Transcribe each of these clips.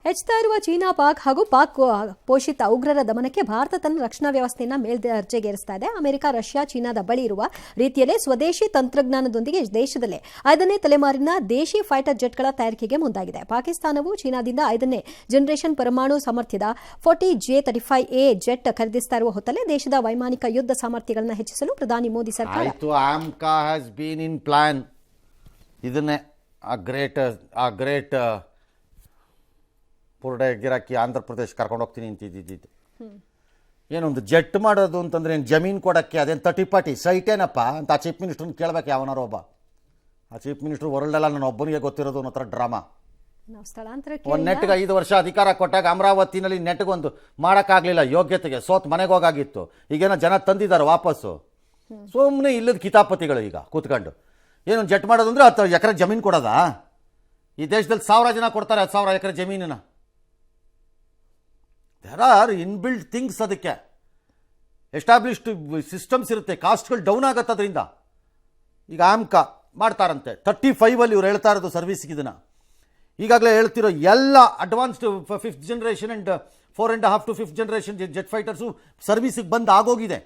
ಹೆಚ್ಚುತ್ತಾ ಇರುವ ಚೀನಾ ಪಾಕ್ ಹಾಗೂ ಪಾಕ್ ಪೋಷಿತ ಉಗ್ರರ ದಮನಕ್ಕೆ ಭಾರತ ತನ್ನ ರಕ್ಷಣಾ ವ್ಯವಸ್ಥೆಯನ್ನು ಮೇಲ್ದರ್ಜೆಗೇರಿಸ್ತಾ ಇದೆ. ಅಮೆರಿಕ, ರಷ್ಯಾ, ಚೀನಾದ ಬಳಿ ಇರುವ ರೀತಿಯಲ್ಲೇ ಸ್ವದೇಶಿ ತಂತ್ರಜ್ಞಾನದೊಂದಿಗೆ ದೇಶದಲ್ಲೇ 5ನೇ ತಲೆಮಾರಿನ ದೇಶಿ ಫೈಟರ್ ಜೆಟ್ಗಳ ತಯಾರಿಕೆಗೆ ಮುಂದಾಗಿದೆ. ಪಾಕಿಸ್ತಾನವು ಚೀನಾದಿಂದ 5ನೇ ಜನರೇಷನ್ ಪರಮಾಣು ಸಾಮರ್ಥ್ಯದ 40J-35A ಜೆಟ್ ಖರೀದಿಸ್ತಾ ಇರುವ ಹೊತ್ತಲ್ಲೇ ದೇಶದ ವೈಮಾನಿಕ ಯುದ್ಧ ಸಾಮರ್ಥ್ಯಗಳನ್ನು ಹೆಚ್ಚಿಸಲು ಪ್ರಧಾನಿ ಮೋದಿ ಸರ್ಕಾರ ಇದನ್ನೇ ಆ ಗ್ರೇಟ್ ಪುರ್ಡೆ ಗಿರಾಕಿ ಆಂಧ್ರ ಪ್ರದೇಶ ಕರ್ಕೊಂಡು ಹೋಗ್ತೀನಿ ಅಂತಿದ್ದಿದ್ದು. ಏನೊಂದು ಜೆಟ್ ಮಾಡೋದು ಅಂತಂದ್ರೆ ಏನು ಜಮೀನು ಕೊಡೋಕ್ಕೆ ಅದೇನು 30-40 ಸೈಟೇನಪ್ಪ ಅಂತ ಆ ಚೀಫ್ ಮಿನಿಸ್ಟ್ರನ್ನ ಕೇಳಬೇಕು. ಯಾವನಾರು ಒಬ್ಬ ಆ ಚೀಫ್ ಮಿನಿಸ್ಟ್ರು ವರ್ಲ್ಡೆಲ್ಲ ನಾನು ಒಬ್ಬನಿಗೆ ಗೊತ್ತಿರೋದು ಅನ್ನೋ ಥರ ಡ್ರಾಮಾ. ಒಂದು ನೆಟ್ಗೆ 5 ವರ್ಷ ಅಧಿಕಾರ ಕೊಟ್ಟಾಗ ಅಮರಾವತಿನಲ್ಲಿ ನೆಟ್ಗೊಂದು ಮಾಡೋಕ್ಕಾಗಲಿಲ್ಲ, ಯೋಗ್ಯತೆಗೆ ಸೋತ್ ಮನೆಗೆ ಹೋಗಾಗಿತ್ತು. ಈಗೇನೋ ಜನ ತಂದಿದ್ದಾರೆ ವಾಪಸ್ಸು. ಸುಮ್ಮನೆ ಇಲ್ಲದ ಕಿತಾಪತಿಗಳು ಈಗ ಕೂತ್ಕೊಂಡು ಏನು ಜೆಟ್ ಮಾಡೋದು ಅಂದರೆ 10 ಎಕರೆ ಜಮೀನು ಕೊಡೋದಾ? ಈ ದೇಶದಲ್ಲಿ 1000 ಜನ ಕೊಡ್ತಾರೆ 10,000 ಎಕರೆ ಜಮೀನನ್ನ. There are inbuilt things. ಅದಕ್ಕೆ ಎಸ್ಟಾಬ್ಲಿಷ್ಡ್ ಸಿಸ್ಟಮ್ಸ್ ಇರುತ್ತೆ. ಕಾಸ್ಟ್ಗಳು ಡೌನ್ ಆಗುತ್ತೆ ಅದರಿಂದ. ಈಗ ಆಮ್ಕಾ ಮಾಡ್ತಾರಂತೆ 35 ಇವ್ರು ಹೇಳ್ತಾ ಇರೋದು ಸರ್ವಿಸ್ಗೆ. ಇದನ್ನು ಈಗಾಗಲೇ ಹೇಳ್ತಿರೋ ಎಲ್ಲ advanced 5th generation and 4.5 to 5th generation jet fighters ಸರ್ವಿಸಿಗೆ ಬಂದು ಆಗೋಗಿದೆ.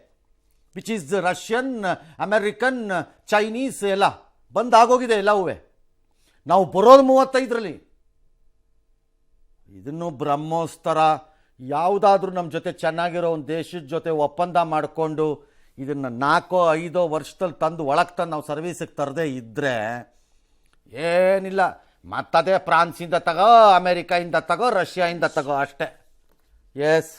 Which is Russian, American, Chinese ಎಲ್ಲ ಬಂದು ಆಗೋಗಿದೆ ಎಲ್ಲವೂ. ನಾವು ಬರೋದು 35ರಲ್ಲಿ. ಇದನ್ನು ಬ್ರಹ್ಮೋಸ್ತರ ಯಾವುದಾದ್ರೂ ನಮ್ಮ ಜೊತೆ ಚೆನ್ನಾಗಿರೋ ಒಂದು ದೇಶದ ಜೊತೆ ಒಪ್ಪಂದ ಮಾಡಿಕೊಂಡು ಇದನ್ನು 4-5 ವರ್ಷದಲ್ಲಿ ತಂದು ಒಳಗೆ ತಂದು ನಾವು ಸರ್ವೀಸಿಗೆ ತರದೇ ಇದ್ದರೆ ಏನಿಲ್ಲ. ಮತ್ತದೇ ಫ್ರಾನ್ಸಿಂದ ತಗೋ, ಅಮೆರಿಕಾಯಿಂದ ತಗೋ, ರಷ್ಯಾಯಿಂದ ತಗೋ ಅಷ್ಟೇ. ಎಸ್.